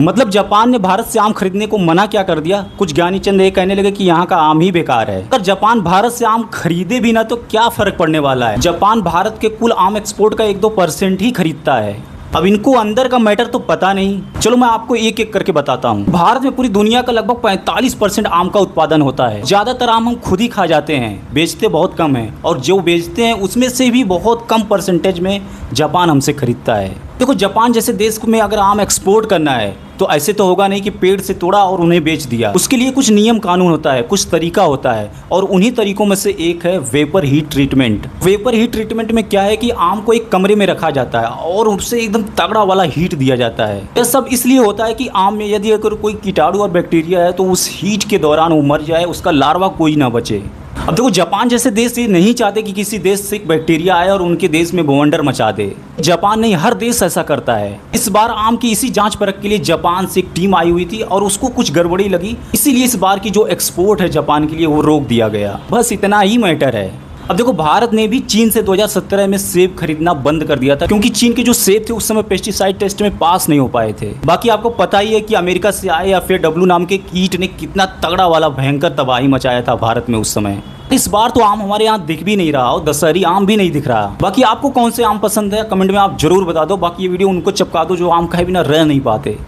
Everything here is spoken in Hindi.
मतलब जापान ने भारत से आम खरीदने को मना क्या कर दिया। कुछ ज्ञानी चंद ये कहने लगे कि यहाँ का आम ही बेकार है। अगर जापान भारत से आम खरीदे भी ना तो क्या फर्क पड़ने वाला है। जापान भारत के कुल आम एक्सपोर्ट का 1-2% ही खरीदता है। अब इनको अंदर का मैटर तो पता नहीं। चलो मैं आपको एक एक करके बताता हूँ। भारत में पूरी दुनिया का लगभग 45% आम का उत्पादन होता है। ज्यादातर आम हम खुद ही खा जाते हैं, बेचते बहुत कम है, और जो बेचते हैं उसमें से भी बहुत कम परसेंटेज में जापान हमसे खरीदता है। देखो, जापान जैसे देश में अगर आम एक्सपोर्ट करना है तो ऐसे तो होगा नहीं कि पेड़ से तोड़ा और उन्हें बेच दिया। उसके लिए कुछ नियम कानून होता है, कुछ तरीका होता है, और उन्हीं तरीकों में से एक है vapour heat treatment. Vapour heat treatment में क्या है कि आम को एक कमरे में रखा जाता है और उससे एकदम तगड़ा वाला हीट दिया जाता है। यह सब इसलिए होता है कि आम में यदि अगर कोई कीटाणु और बैक्टीरिया है तो उस हीट के दौरान वो मर जाए, उसका लार्वा कोई ना बचे। अब देखो, जापान जैसे देश ये नहीं चाहते कि किसी देश से एक बैक्टीरिया आए और उनके देश में बवंडर मचा दे। जापान नहीं, हर देश ऐसा करता है। इस बार आम की इसी जांच परख के लिए जापान से एक टीम आई हुई थी और उसको कुछ गड़बड़ी लगी, इसीलिए इस बार की जो एक्सपोर्ट है जापान के लिए वो रोक दिया गया। बस इतना ही मैटर है। अब देखो, भारत ने भी चीन से 2017 में सेब खरीदना बंद कर दिया था, क्योंकि चीन के जो सेब थे उस समय पेस्टिसाइड टेस्ट में पास नहीं हो पाए थे। बाकी आपको पता ही है कि अमेरिका से आए या फिर डब्लू नाम के कीट ने कितना तगड़ा वाला भयंकर तबाही मचाया था भारत में उस समय। इस बार तो आम हमारे यहाँ दिख भी नहीं रहा और दशहरी आम भी नहीं दिख रहा। बाकी आपको कौन से आम पसंद है कमेंट में आप जरूर बता दो। बाकी ये वीडियो उनको चिपका दो जो आम खाए बिना रह नहीं पाते।